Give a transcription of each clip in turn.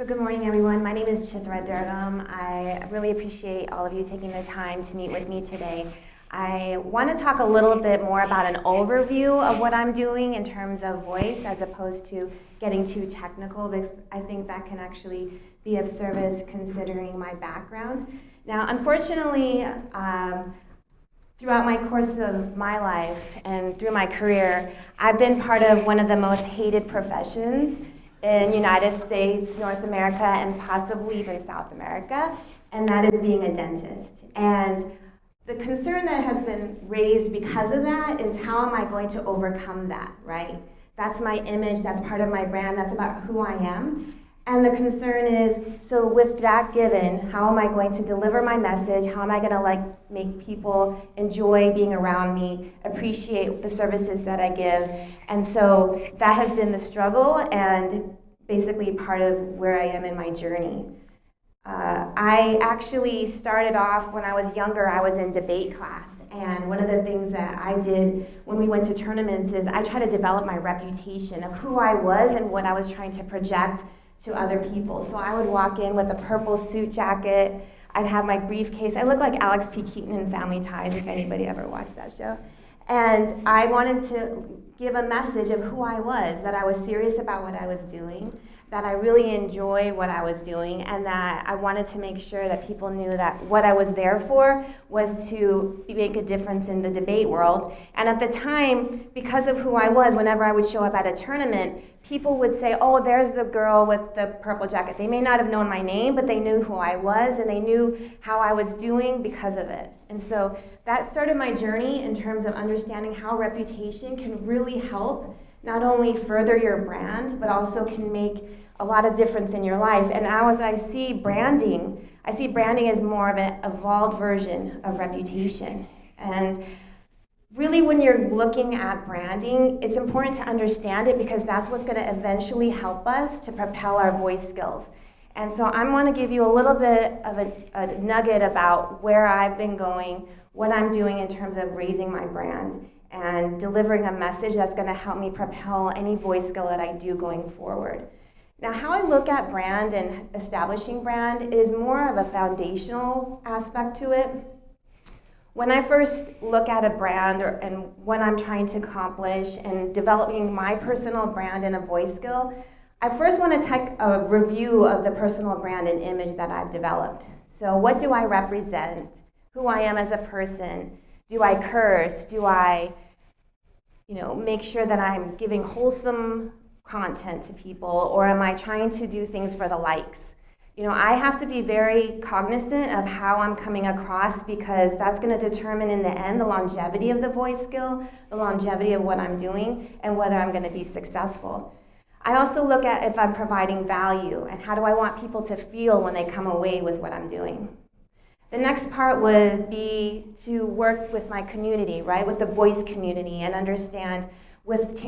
So good morning, everyone. My name is DrDurgam. I really appreciate all of you taking the time to meet with me today. I want to talk a little bit more about an overview of what I'm doing in terms of voice as opposed to getting too technical, because I think that can actually be of service considering my background. Now, unfortunately, throughout my course of my life and through my career, I've been part of one of the most hated professions in United States, North America, and possibly even South America, and that is being a dentist. And the concern that has been raised because of that is, how am I going to overcome that, right? That's my image, that's part of my brand, that's about who I am. And the concern is, so with that given, how am I going to deliver my message? How am I gonna make people enjoy being around me, appreciate the services that I give? And so that has been the struggle and basically part of where I am in my journey. I actually started off when I was younger. I was in debate class, and one of the things that I did when we went to tournaments is I tried to develop my reputation of who I was and what I was trying to project to other people. So I would walk in with a purple suit jacket. I'd have my briefcase. I look like Alex P. Keaton in Family Ties, if anybody ever watched that show. And I wanted to give a message of who I was, that I was serious about what I was doing, that I really enjoyed what I was doing, and that I wanted to make sure that people knew that what I was there for was to make a difference in the debate world. And at the time, because of who I was, whenever I would show up at a tournament, people would say, oh, there's the girl with the purple jacket. They may not have known my name, but they knew who I was, and they knew how I was doing because of it. And so that started my journey in terms of understanding how reputation can really help not only further your brand, but also can make a lot of difference in your life. And now as I see branding as more of an evolved version of reputation. And really, when you're looking at branding, it's important to understand it, because that's what's going to eventually help us to propel our voice skills. And so I want to give you a little bit of a nugget about where I've been going, what I'm doing in terms of raising my brand and delivering a message that's going to help me propel any voice skill that I do going forward. Now, how I look at brand and establishing brand is more of a foundational aspect to it. When I first look at a brand and what I'm trying to accomplish and developing my personal brand and a voice skill, I first want to take a review of the personal brand and image that I've developed. So what do I represent? Who I am as a person? Do I curse? Do I make sure that I'm giving wholesome content to people, or am I trying to do things for the likes? I have to be very cognizant of how I'm coming across, because that's going to determine in the end the longevity of the voice skill, the longevity of what I'm doing, and whether I'm going to be successful. I also look at if I'm providing value, and how do I want people to feel when they come away with what I'm doing. The next part would be to work with my community, right, with the voice community, and understand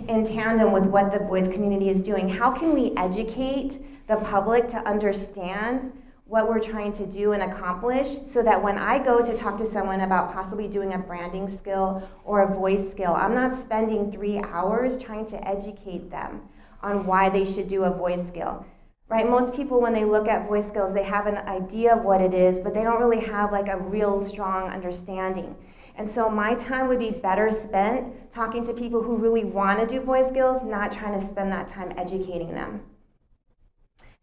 in tandem with what the voice community is doing, how can we educate the public to understand what we're trying to do and accomplish, so that when I go to talk to someone about possibly doing a branding skill or a voice skill, I'm not spending 3 hours trying to educate them on why they should do a voice skill. Right? Most people, when they look at voice skills, they have an idea of what it is, but they don't really have a real strong understanding. And so my time would be better spent talking to people who really want to do voice skills, not trying to spend that time educating them.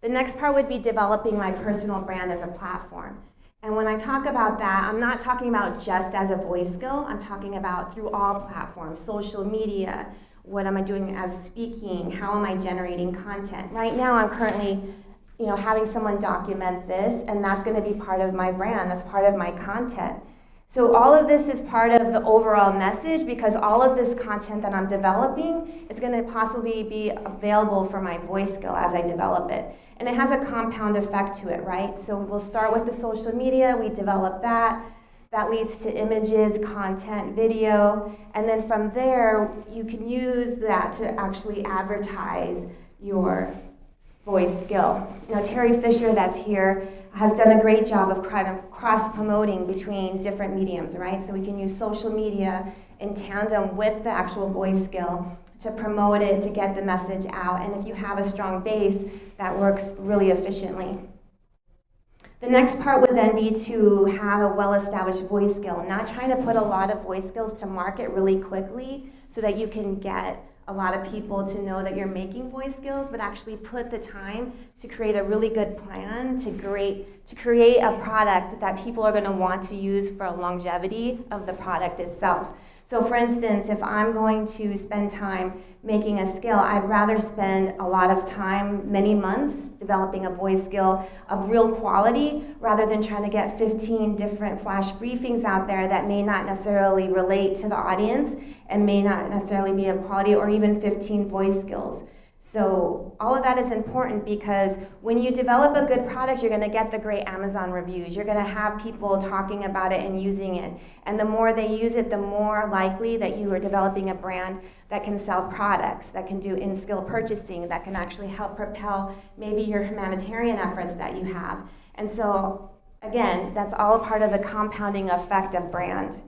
The next part would be developing my personal brand as a platform. And when I talk about that, I'm not talking about just as a voice skill. I'm talking about through all platforms, social media. What am I doing as speaking? How am I generating content? Right now, I'm currently having someone document this, and that's going to be part of my brand. That's part of my content. So all of this is part of the overall message, because all of this content that I'm developing is going to possibly be available for my voice skill as I develop it. And it has a compound effect to it, right? So we'll start with the social media, we develop that. That leads to images, content, video, and then from there, you can use that to actually advertise your voice skill. Terry Fisher, that's here, has done a great job of cross-promoting between different mediums, right? So we can use social media in tandem with the actual voice skill to promote it, to get the message out. And if you have a strong base, that works really efficiently. The next part would then be to have a well-established voice skill, not trying to put a lot of voice skills to market really quickly so that you can get a lot of people to know that you're making voice skills, but actually put the time to create a really good plan to create a product that people are going to want to use for a longevity of the product itself. So for instance, if I'm going to spend time making a skill, I'd rather spend a lot of time, many months, developing a voice skill of real quality rather than trying to get 15 different flash briefings out there that may not necessarily relate to the audience and may not necessarily be of quality, or even 15 voice skills. So all of that is important because when you develop a good product, you're going to get the great Amazon reviews. You're going to have people talking about it and using it. And the more they use it, the more likely that you are developing a brand that can sell products, that can do in-skill purchasing, that can actually help propel maybe your humanitarian efforts that you have. And so, again, that's all a part of the compounding effect of brand.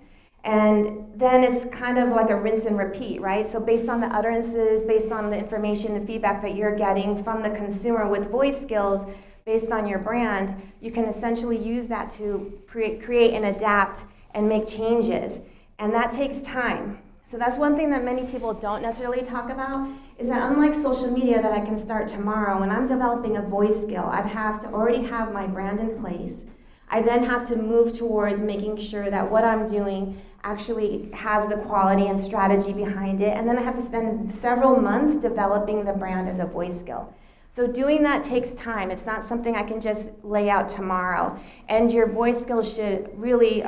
And then it's kind of like a rinse and repeat, right? So based on the utterances, based on the information and feedback that you're getting from the consumer with voice skills, based on your brand, you can essentially use that to create and adapt and make changes. And that takes time. So that's one thing that many people don't necessarily talk about, is that unlike social media that I can start tomorrow, when I'm developing a voice skill, I have to already have my brand in place. I then have to move towards making sure that what I'm doing actually has the quality and strategy behind it, and then I have to spend several months developing the brand as a voice skill. So doing that takes time. It's not something I can just lay out tomorrow. And your voice skills should really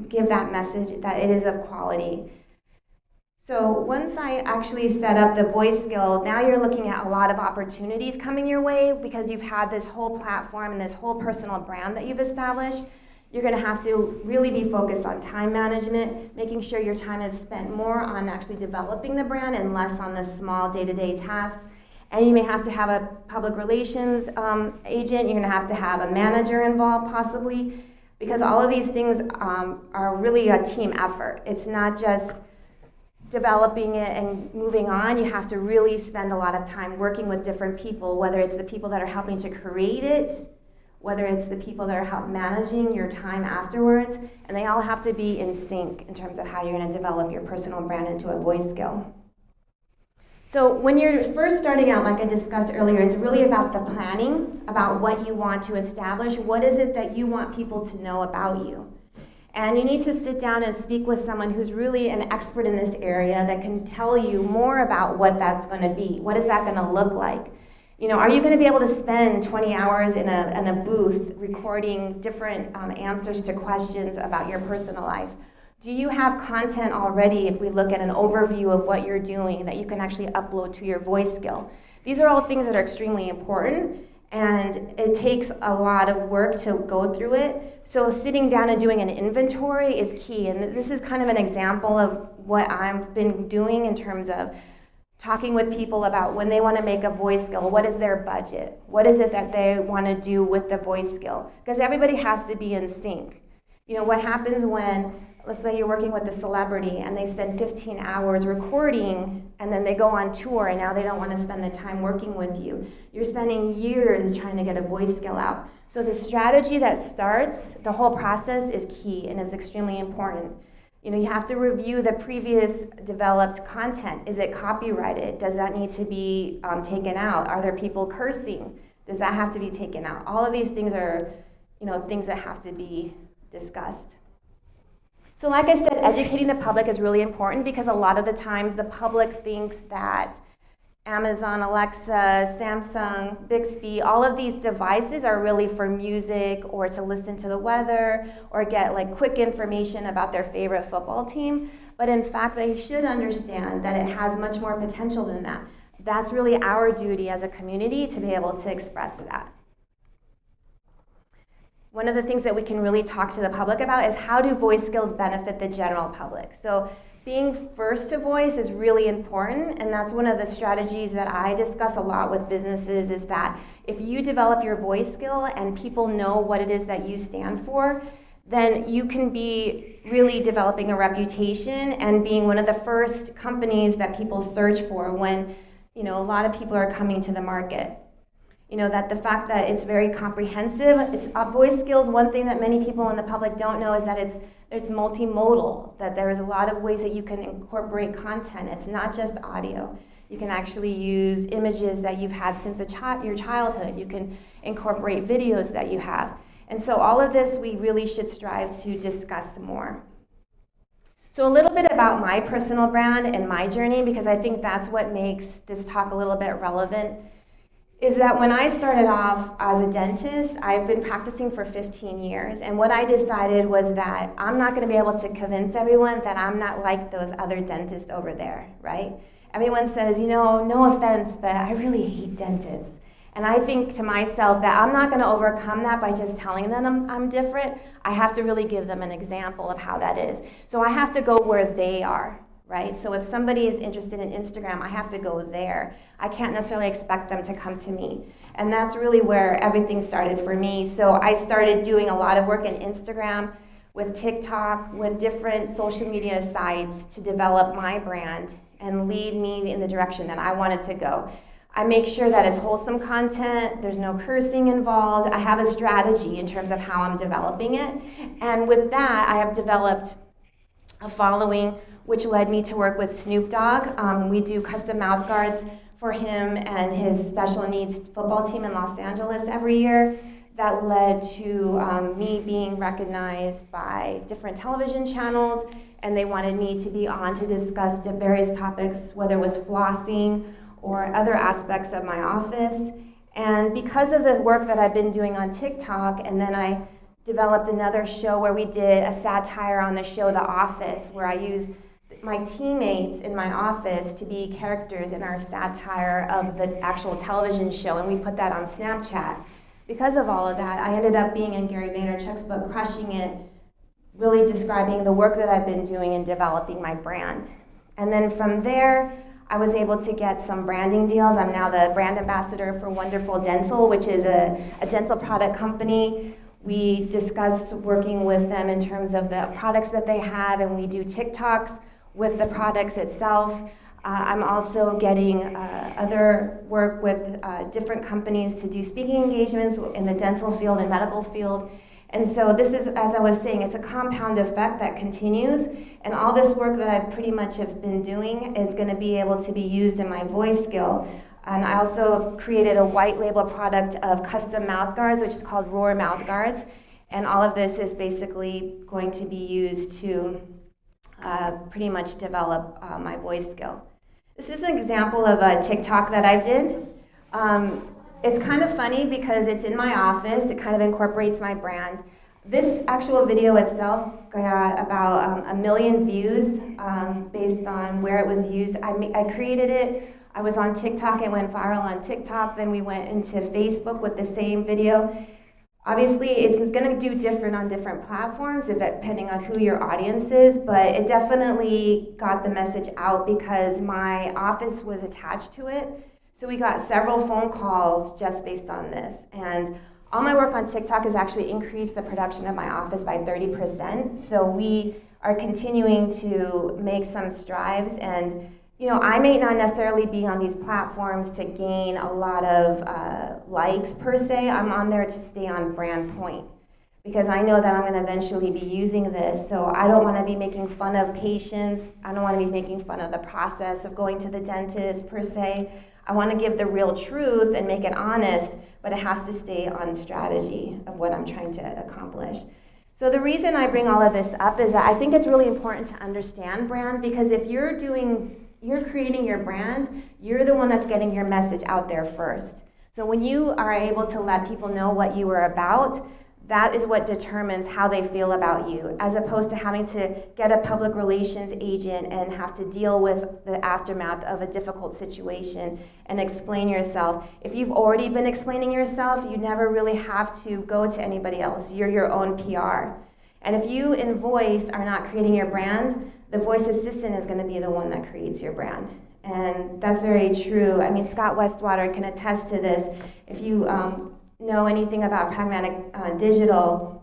give that message that it is of quality. So once I actually set up the voice skill, now you're looking at a lot of opportunities coming your way because you've had this whole platform and this whole personal brand that you've established. You're going to have to really be focused on time management, making sure your time is spent more on actually developing the brand and less on the small day-to-day tasks. And you may have to have a public relations agent. You're going to have a manager involved possibly, because all of these things are really a team effort. It's not just developing it and moving on. You have to really spend a lot of time working with different people, whether it's the people that are helping to create it, whether it's the people that are managing your time afterwards, and they all have to be in sync in terms of how you're going to develop your personal brand into a voice skill. So when you're first starting out, like I discussed earlier, it's really about the planning, about what you want to establish. What is it that you want people to know about you? And you need to sit down and speak with someone who's really an expert in this area that can tell you more about what that's going to be. What is that going to look like? You know, are you going to be able to spend 20 hours in a booth recording different answers to questions about your personal life? Do you have content already, if we look at an overview of what you're doing, that you can actually upload to your voice skill? These are all things that are extremely important, and it takes a lot of work to go through it. So sitting down and doing an inventory is key, and this is kind of an example of what I've been doing in terms of talking with people about when they want to make a voice skill. What is their budget? What is it that they want to do with the voice skill? Because everybody has to be in sync. You know, what happens when, let's say you're working with a celebrity and they spend 15 hours recording and then they go on tour and now they don't want to spend the time working with you. You're spending years trying to get a voice skill out. So the strategy that starts the whole process is key and is extremely important. You know, you have to review the previous developed content. Is it copyrighted? Does that need to be taken out? Are there people cursing? Does that have to be taken out? All of these things are, you know, things that have to be discussed. So like I said, educating the public is really important because a lot of the times the public thinks that Amazon, Alexa, Samsung, Bixby, all of these devices are really for music or to listen to the weather or get like quick information about their favorite football team. But in fact, they should understand that it has much more potential than that. That's really our duty as a community to be able to express that. One of the things that we can really talk to the public about is how do voice skills benefit the general public? So being first to voice is really important, and that's one of the strategies that I discuss a lot with businesses, is that if you develop your voice skill and people know what it is that you stand for, then you can be really developing a reputation and being one of the first companies that people search for when, a lot of people are coming to the market. That the fact that it's very comprehensive. It's voice skills. One thing that many people in the public don't know is that it's multimodal, that there is a lot of ways that you can incorporate content. It's not just audio. You can actually use images that you've had since your childhood. You can incorporate videos that you have. And so all of this we really should strive to discuss more. So a little bit about my personal brand and my journey, because I think that's what makes this talk a little bit relevant, is that when I started off as a dentist, I've been practicing for 15 years, and what I decided was that I'm not going to be able to convince everyone that I'm not like those other dentists over there, right? Everyone says, no offense, but I really hate dentists. And I think to myself that I'm not going to overcome that by just telling them I'm different. I have to really give them an example of how that is. So I have to go where they are, right? So if somebody is interested in Instagram, I have to go there. I can't necessarily expect them to come to me. And that's really where everything started for me. So I started doing a lot of work in Instagram, with TikTok, with different social media sites to develop my brand and lead me in the direction that I wanted to go. I make sure that it's wholesome content, there's no cursing involved. I have a strategy in terms of how I'm developing it. And with that, I have developed a following, which led me to work with Snoop Dogg. We do custom mouth guards for him and his special needs football team in Los Angeles every year. That led to me being recognized by different television channels, and they wanted me to be on to discuss the various topics, whether it was flossing or other aspects of my office. And because of the work that I've been doing on TikTok, and then I developed another show where we did a satire on the show The Office, where I used my teammates in my office to be characters in our satire of the actual television show, and we put that on Snapchat. Because of all of that, I ended up being in Gary Vaynerchuk's book, Crushing It, really describing the work that I've been doing in developing my brand. And then from there, I was able to get some branding deals. I'm now the brand ambassador for Wonderful Dental, which is a dental product company. We discuss working with them in terms of the products that they have, and we do TikToks with the products itself. I'm also getting other work with different companies to do speaking engagements in the dental field and medical field. And so this is, as I was saying, it's a compound effect that continues, and all this work that I pretty much have been doing is going to be able to be used in my voice skill. And I also created a white label product of custom mouth guards, which is called Roar Mouth Guards, and all of this is basically going to be used to pretty much develop my voice skill. This is an example of a TikTok that I did. It's kind of funny because it's in my office. It kind of incorporates my brand. This actual video itself got about 1 million views based on where it was used. I created it. I was on TikTok. It went viral on TikTok. Then we went into Facebook with the same video. Obviously, it's going to do different on different platforms depending on who your audience is, but it definitely got the message out because my office was attached to it. So we got several phone calls just based on this. And all my work on TikTok has actually increased the production of my office by 30%. So we are continuing to make some strides. And I may not necessarily be on these platforms to gain a lot of likes per se. I'm on there to stay on brand point because I know that I'm going to eventually be using this. So I don't want to be making fun of patients. I don't want to be making fun of the process of going to the dentist per se. I want to give the real truth and make it honest, but it has to stay on strategy of what I'm trying to accomplish. So the reason I bring all of this up is that I think it's really important to understand brand, because if you're creating your brand, you're the one that's getting your message out there first. So when you are able to let people know what you are about, that is what determines how they feel about you, as opposed to having to get a public relations agent and have to deal with the aftermath of a difficult situation and explain yourself. If you've already been explaining yourself, you never really have to go to anybody else. You're your own PR. And if you in voice are not creating your brand, the voice assistant is going to be the one that creates your brand. And that's very true. I mean, Scott Westwater can attest to this. If you know anything about Pragmatic Digital,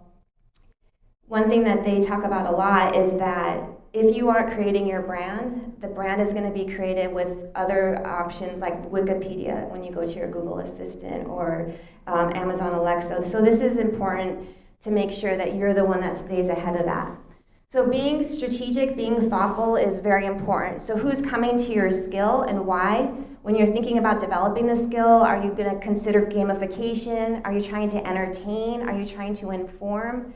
one thing that they talk about a lot is that if you aren't creating your brand, the brand is going to be created with other options like Wikipedia when you go to your Google Assistant or Amazon Alexa. So this is important to make sure that you're the one that stays ahead of that. So being strategic, being thoughtful is very important. So who's coming to your skill and why? When you're thinking about developing the skill, are you going to consider gamification? Are you trying to entertain? Are you trying to inform?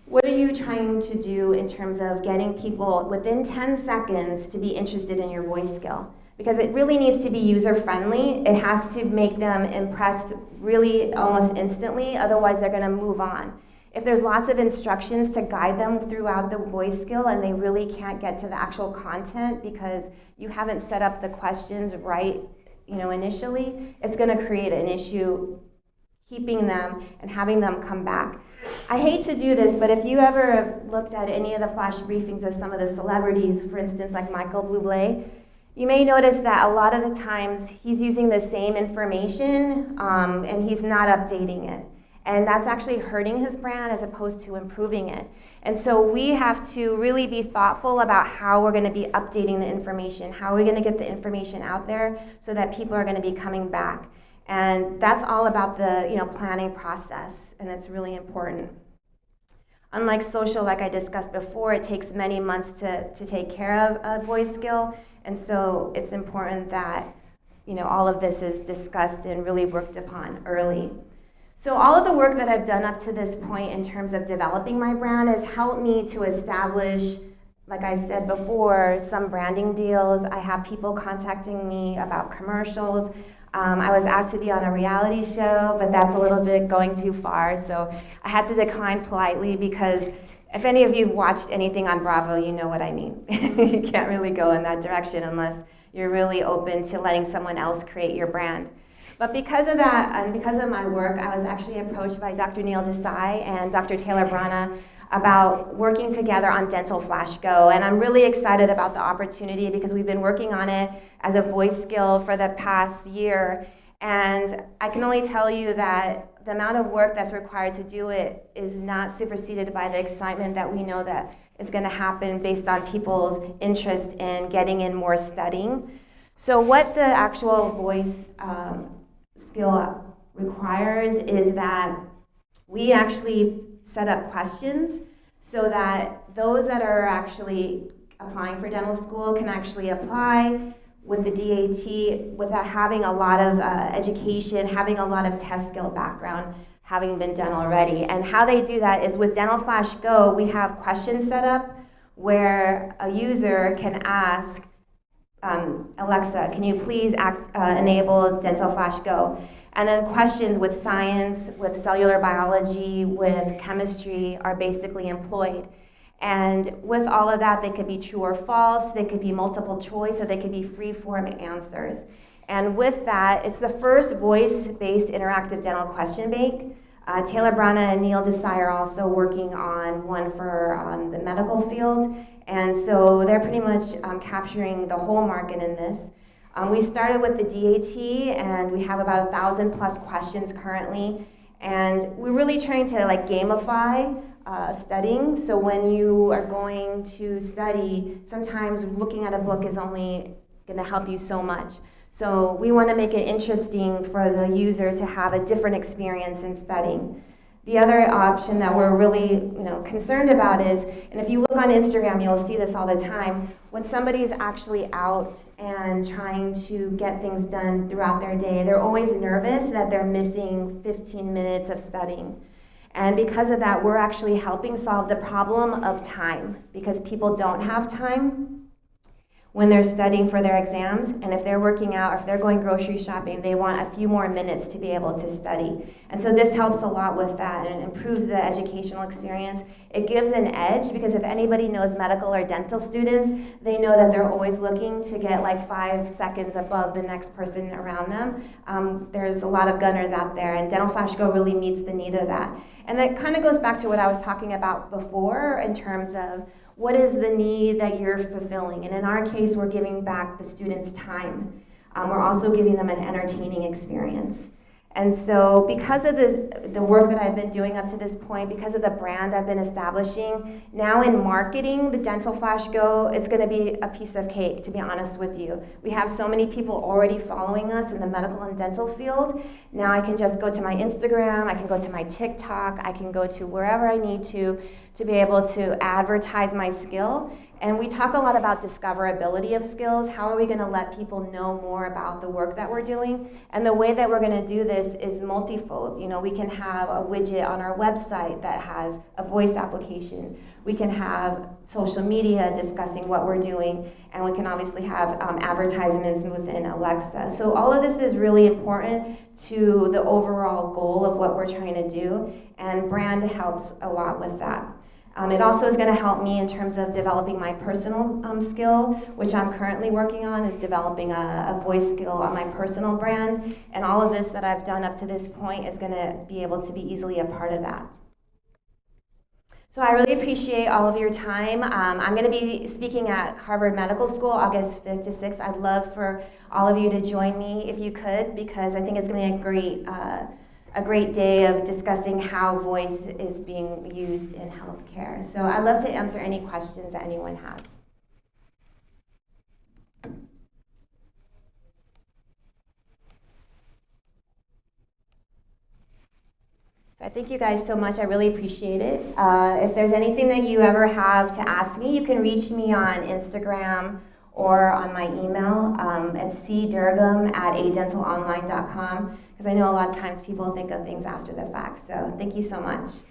What are you trying to do in terms of getting people within 10 seconds to be interested in your voice skill? Because it really needs to be user-friendly. It has to make them impressed really almost instantly, otherwise they're going to move on. If there's lots of instructions to guide them throughout the voice skill and they really can't get to the actual content because you haven't set up the questions right, initially, it's going to create an issue keeping them and having them come back. I hate to do this, but if you ever have looked at any of the flash briefings of some of the celebrities, for instance, like Michael Bublé, you may notice that a lot of the times he's using the same information and he's not updating it. And that's actually hurting his brand as opposed to improving it. And so we have to really be thoughtful about how we're going to be updating the information, how we're going to get the information out there so that people are going to be coming back. And that's all about the planning process, and it's really important. Unlike social, like I discussed before, it takes many months to take care of a voice skill, and so it's important that all of this is discussed and really worked upon early. So all of the work that I've done up to this point in terms of developing my brand has helped me to establish, like I said before, some branding deals. I have people contacting me about commercials. I was asked to be on a reality show, but that's a little bit going too far, so I had to decline politely because if any of you have watched anything on Bravo, you know what I mean. You can't really go in that direction unless you're really open to letting someone else create your brand. But because of that, and because of my work, I was actually approached by Dr. Neil Desai and Dr. Taylor Brana about working together on Dental Flash Go. And I'm really excited about the opportunity because we've been working on it as a voice skill for the past year. And I can only tell you that the amount of work that's required to do it is not superseded by the excitement that we know that is going to happen based on people's interest in getting in more studying. So what the actual voice skill requires is that we actually set up questions so that those that are actually applying for dental school can actually apply with the DAT without having a lot of education, having a lot of test skill background, having been done already. And how they do that is with Dental Flash Go, we have questions set up where a user can ask, Alexa, can you please enable Dental Flash Go? And then questions with science, with cellular biology, with chemistry are basically employed. And with all of that, they could be true or false, they could be multiple choice, or they could be free-form answers. And with that, it's the first voice-based interactive dental question bank. Taylor Brana and Neil Desai are also working on one for the medical field. And so they're pretty much capturing the whole market in this. We started with the DAT, and we have about 1,000 plus questions currently. And we're really trying to gamify studying. So when you are going to study, sometimes looking at a book is only going to help you so much. So we want to make it interesting for the user to have a different experience in studying. The other option that we're really concerned about is, and if you look on Instagram, you'll see this all the time, when somebody's actually out and trying to get things done throughout their day, they're always nervous that they're missing 15 minutes of studying. And because of that, we're actually helping solve the problem of time, because people don't have time when they're studying for their exams, and if they're working out or if they're going grocery shopping, they want a few more minutes to be able to study. And so this helps a lot with that, and it improves the educational experience. It gives an edge, because if anybody knows medical or dental students, they know that they're always looking to get 5 seconds above the next person around them. There's a lot of gunners out there, and Dental Flash Go really meets the need of that. And that kind of goes back to what I was talking about before in terms of what is the need that you're fulfilling? And in our case, we're giving back the students time. We're also giving them an entertaining experience. And so because of the work that I've been doing up to this point, because of the brand I've been establishing, now in marketing the Dental Flash Go, it's going to be a piece of cake, to be honest with you. We have so many people already following us in the medical and dental field. Now I can just go to my Instagram, I can go to my TikTok, I can go to wherever I need to be able to advertise my skill. And we talk a lot about discoverability of skills. How are we going to let people know more about the work that we're doing? And the way that we're going to do this is multifold. You know, we can have a widget on our website that has a voice application. We can have social media discussing what we're doing, and we can obviously have advertisements within Alexa. So all of this is really important to the overall goal of what we're trying to do, and brand helps a lot with that. It also is going to help me in terms of developing my personal skill, which I'm currently working on, is developing a voice skill on my personal brand. And all of this that I've done up to this point is going to be able to be easily a part of that. So I really appreciate all of your time. I'm going to be speaking at Harvard Medical School August 5th to 6th. I'd love for all of you to join me if you could, because I think it's going to be a great day of discussing how voice is being used in healthcare. So I'd love to answer any questions that anyone has. So I thank you guys so much. I really appreciate it. If there's anything that you ever have to ask me, you can reach me on Instagram or on my email at cdurgam@adentalonline.com, because I know a lot of times people think of things after the fact. So thank you so much.